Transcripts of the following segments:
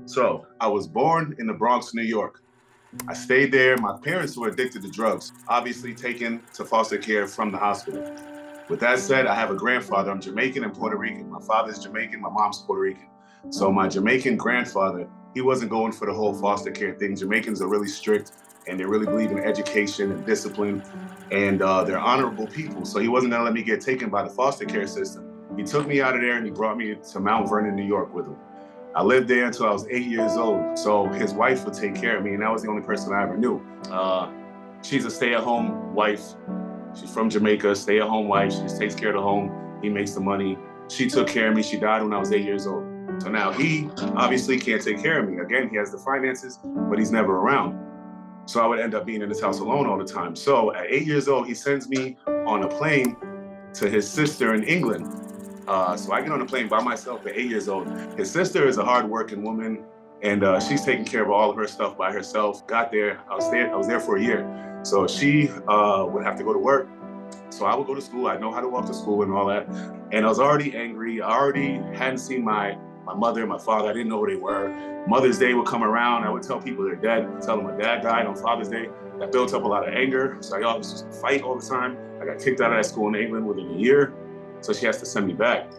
So I was born in the Bronx, New York. I stayed there. My parents were addicted to drugs, obviously taken to foster care from the hospital. With that said, I have a grandfather. I'm Jamaican and Puerto Rican. My father's Jamaican, my mom's Puerto Rican. So my Jamaican grandfather, he wasn't going for the whole foster care thing. Jamaicans are really strict and they really believe in education and discipline, and they're honorable people. So he wasn't gonna let me get taken by the foster care system. He took me out of there and he brought me to Mount Vernon, New York with him. I lived there until I was 8 years old. So his wife would take care of me, and that was the only person I ever knew. She's a stay-at-home wife. She's from Jamaica, stay-at-home wife. She just takes care of the home. He makes the money. She took care of me. She died when I was 8 years old. So now he obviously can't take care of me. Again, he has the finances, but he's never around. So I would end up being in his house alone all the time. So at 8 years old, he sends me on a plane to his sister in England. So I get on a plane by myself at 8 years old. His sister is a hardworking woman, and she's taking care of all of her stuff by herself. Got there, I was there for a year. So she would have to go to work. So I would go to school. I know how to walk to school and all that. And I was already angry. I already hadn't seen my mother and my father. I didn't know who they were. Mother's Day would come around. I would tell people they're dead. I'd tell them my dad died on Father's Day. That built up a lot of anger. So I always used to fight all the time. I got kicked out of that school in England within a year. So she has to send me back.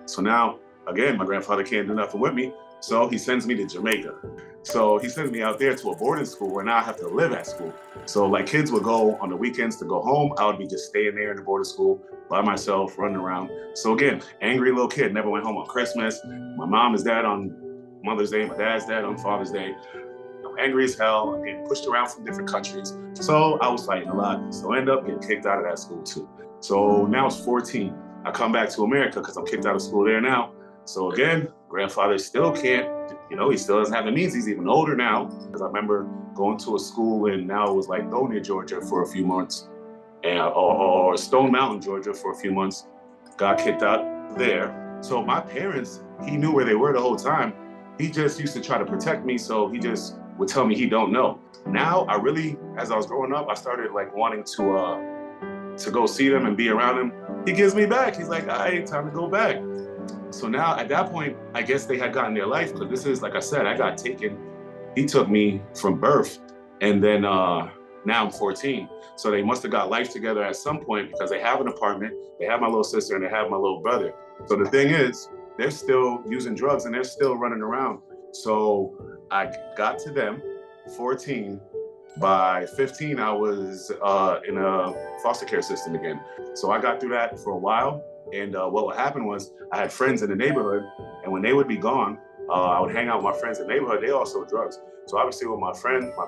So now, again, my grandfather can't do nothing with me. So he sends me to Jamaica. So he sends me out there to a boarding school where now I have to live at school. So like kids would go on the weekends to go home. I would be just staying there in the boarding school by myself, running around. So again, angry little kid, never went home on Christmas. My mom is dead on Mother's Day. My dad's dead on Father's Day. I'm angry as hell. I'm getting pushed around from different countries. So I was fighting a lot. So I ended up getting kicked out of that school too. So now it's 14. I come back to America because I'm kicked out of school there now. So again, grandfather still can't, he still doesn't have the means. He's even older now. Because I remember going to a school and now it was like Donia, Georgia for a few months, and or Stone Mountain, Georgia for a few months. Got kicked out there. So my parents, he knew where they were the whole time. He just used to try to protect me. So he just would tell me he don't know. Now I really, as I was growing up, I started like wanting to go see them and be around him. He gives me back. He's like, all right, time to go back. So now at that point, I guess they had gotten their life, because this is, like I said, I got taken. He took me from birth, and then now I'm 14. So they must have got life together at some point, because they have an apartment, they have my little sister, and they have my little brother. So the thing is, they're still using drugs and they're still running around. So I got to them, 14. By 15, I was in a foster care system again. So I got through that for a while. And what would happen was I had friends in the neighborhood, and when they would be gone, I would hang out with my friends in the neighborhood. They all sold drugs. So obviously with my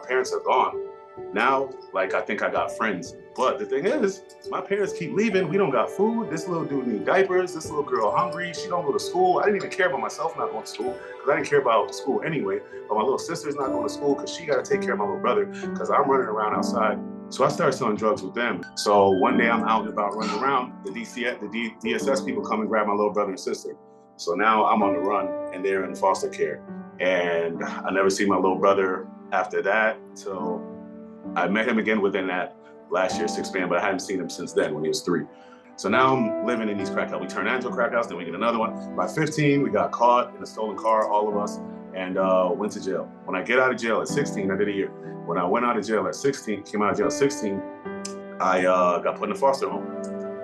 parents are gone. Now, like, I think I got friends. But the thing is, my parents keep leaving. We don't got food. This little dude need diapers. This little girl hungry. She don't go to school. I didn't even care about myself not going to school, because I didn't care about school anyway. But my little sister's not going to school because she got to take care of my little brother, because I'm running around outside. So I started selling drugs with them. So one day I'm out and about running around. The DSS people come and grab my little brother and sister. So now I'm on the run and they're in foster care. And I never see my little brother after that. So I met him again within that last year's six-span, but I hadn't seen him since then when he was 3. So now I'm living in these crack houses. We turn into a crack house, then we get another one. By 15, we got caught in a stolen car, all of us, and went to jail. When I get out of jail at 16, I did a year. When I went out of jail at 16, came out of jail at 16, I got put in a foster home.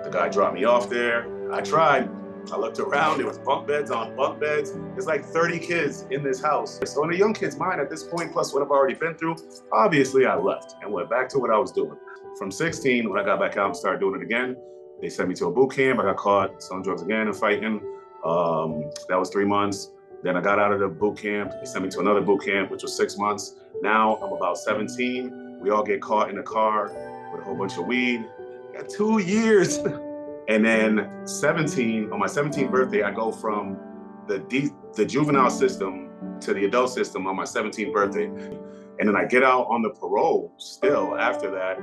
The guy dropped me off there. I tried. I looked around. There was bunk beds on bunk beds. There's like 30 kids in this house. So in a young kid's mind at this point, plus what I've already been through, obviously I left and went back to what I was doing. From 16, when I got back out and started doing it again, they sent me to a boot camp. I got caught selling drugs again and fighting. That was 3 months. Then I got out of the boot camp. They sent me to another boot camp, which was 6 months. Now I'm about 17. We all get caught in a car with a whole bunch of weed. Got 2 years. And then 17, on my 17th birthday, I go from the juvenile system to the adult system on my 17th birthday. And then I get out on the parole still after that,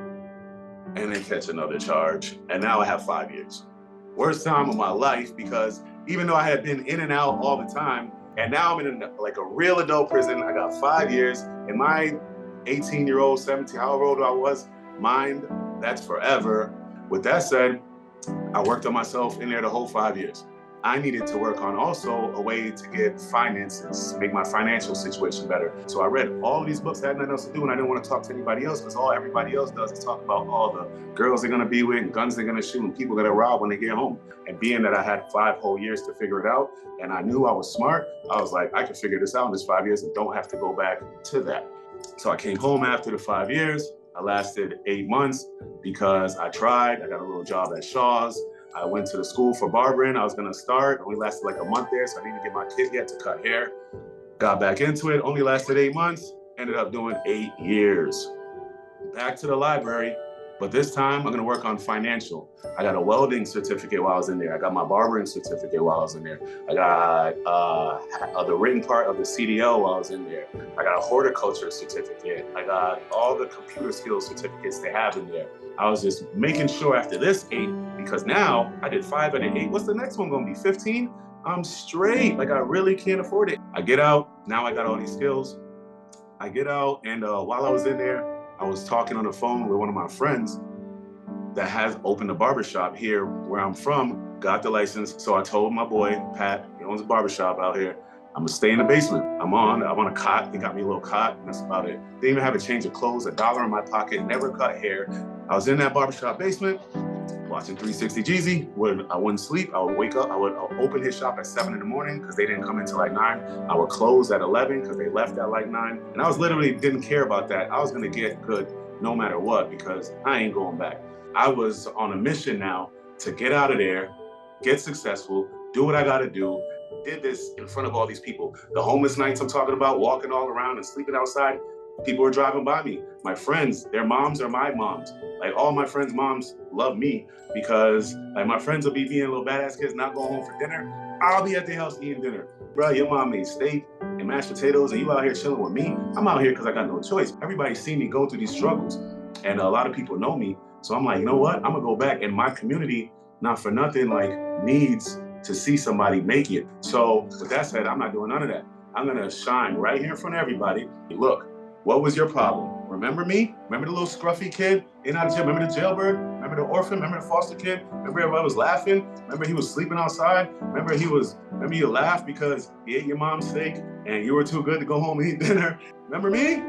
and then catch another charge. And now I have 5 years. Worst time of my life, because even though I had been in and out all the time, and now I'm in like a real adult prison, I got 5 years, and my 18-year-old, 17, however old I was, mind, that's forever. With that said, I worked on myself in there the whole 5 years. I needed to work on also a way to get finances, make my financial situation better. So I read all of these books, I had nothing else to do, and I didn't want to talk to anybody else because all everybody else does is talk about all the girls they're gonna be with, and guns they're gonna shoot, and people that are robbed when they get home. And being that I had 5 whole years to figure it out, and I knew I was smart, I was like, I can figure this out in this 5 years and don't have to go back to that. So I came home after the 5 years. I lasted 8 months because I tried. I got a little job at Shaw's. I went to the school for barbering. I was gonna start, only lasted like a month there, so I didn't get my kit yet to cut hair. Got back into it, only lasted 8 months, ended up doing 8 years. Back to the library, but this time I'm gonna work on financial. I got a welding certificate while I was in there. I got my barbering certificate while I was in there. I got the written part of the CDL while I was in there. I got a horticulture certificate. I got all the computer skills certificates they have in there. I was just making sure after this 8, because now I did 5 out of 8. What's the next one gonna be, 15? I'm straight, like I really can't afford it. I get out, now I got all these skills. I get out, and while I was in there, I was talking on the phone with one of my friends that has opened a barbershop here where I'm from, got the license. So I told my boy, Pat, he owns a barbershop out here, I'm gonna stay in the basement. I'm on a cot, he got me a little cot, and that's about it. Didn't even have a change of clothes, $1 in my pocket, never cut hair. I was in that barbershop basement, watching 360 Jeezy. When I wouldn't sleep, I would wake up, I would open his shop at 7 in the morning because they didn't come until like 9. I would close at 11 because they left at like 9. And I was literally didn't care about that. I was gonna get good no matter what because I ain't going back. I was on a mission now to get out of there, get successful, do what I gotta do. Did this in front of all these people. The homeless nights I'm talking about, walking all around and sleeping outside, people are driving by me. My friends, their moms are my moms. Like all my friends' moms love me because like my friends will be being little badass kids, not going home for dinner. I'll be at their house eating dinner. Bro, your mom made steak and mashed potatoes and you out here chilling with me. I'm out here because I got no choice. Everybody see me go through these struggles and a lot of people know me. So I'm like, you know what? I'm gonna go back, and my community, not for nothing, like needs to see somebody make it. So with that said, I'm not doing none of that. I'm gonna shine right here in front of everybody. Look, what was your problem? Remember me? Remember the little scruffy kid in out of jail? Remember the jailbird? Remember the orphan? Remember the foster kid? Remember everybody was laughing? Remember he was sleeping outside? Remember you laughed because he ate your mom's steak and you were too good to go home and eat dinner? Remember me?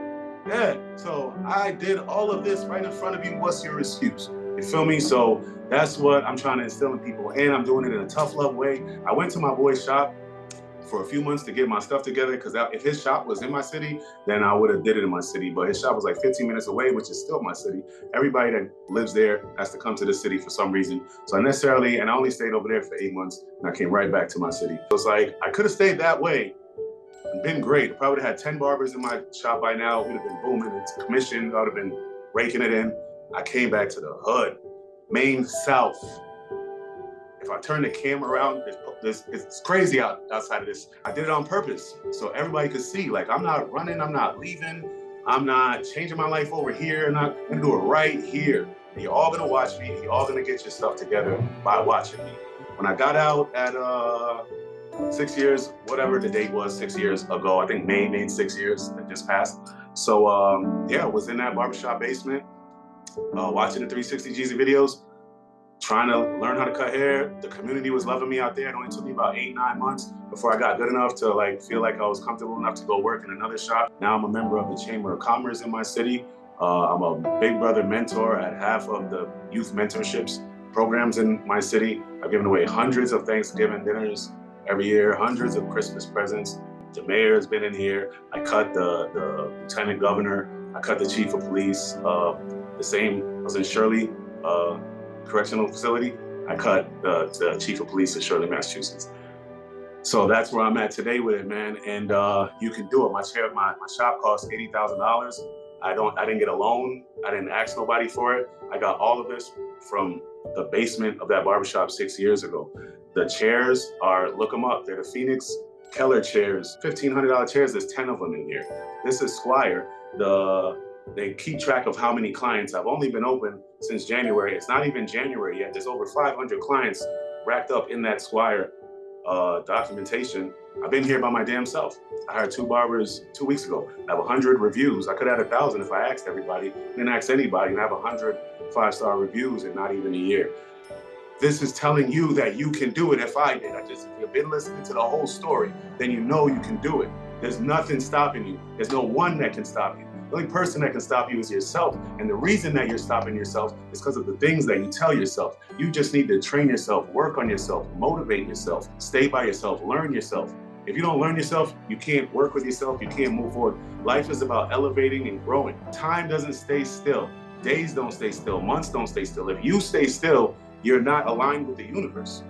Yeah, so I did all of this right in front of you. What's your excuse? You feel me? So that's what I'm trying to instill in people, and I'm doing it in a tough love way. I went to my boy's shop for a few months to get my stuff together, because if his shop was in my city, then I would have did it in my city. But his shop was like 15 minutes away, which is still my city. Everybody that lives there has to come to the city for some reason. So and I only stayed over there for 8 months, and I came right back to my city. So it's like, I could have stayed that way. Been great. I probably would have had 10 barbers in my shop by now. It would have been booming. It's commission. I would have been raking it in. I came back to the hood, Main South. If I turn the camera around, it's crazy outside of this. I did it on purpose so everybody could see. Like, I'm not running, I'm not leaving, I'm not changing my life over here. I'm gonna do it right here. And you're all gonna watch me. You're all gonna get your stuff together by watching me. When I got out at 6 years, whatever the date was, 6 years ago, I think May 6 years that just passed. So yeah, I was in that barbershop basement, watching the 360 Jeezy videos, trying to learn how to cut hair. The community was loving me out there. It only took me about 8-9 months before I got good enough to like feel like I was comfortable enough to go work in another shop. Now I'm a member of the Chamber of Commerce in my city. I'm a big brother mentor at half of the youth mentorships programs in my city. I've given away hundreds of Thanksgiving dinners every year, hundreds of Christmas presents. The mayor has been in here. I cut the lieutenant governor. I cut the chief of police. I was in Shirley Correctional Facility. I cut the chief of police in Shirley, Massachusetts. So that's where I'm at today with it, man. And you can do it. My shop cost $80,000. I didn't get a loan. I didn't ask nobody for it. I got all of this from the basement of that barbershop 6 years ago. The chairs look them up. They're the Phoenix Keller chairs, $1,500 chairs. There's 10 of them in here. This is Squire. They keep track of how many clients. I've only been open since January. It's not even January yet. There's over 500 clients racked up in that Squire documentation. I've been here by my damn self. I hired 2 barbers 2 weeks ago. I have 100 reviews. I could have 1,000 if I asked everybody. Didn't ask anybody, and I have 100 5-star reviews in not even a year. This is telling you that you can do it if I did. If you've been listening to the whole story, then you know you can do it. There's nothing stopping you. There's no one that can stop you. The only person that can stop you is yourself. And the reason that you're stopping yourself is because of the things that you tell yourself. You just need to train yourself, work on yourself, motivate yourself, stay by yourself, learn yourself. If you don't learn yourself, you can't work with yourself, you can't move forward. Life is about elevating and growing. Time doesn't stay still. Days don't stay still. Months don't stay still. If you stay still, you're not aligned with the universe.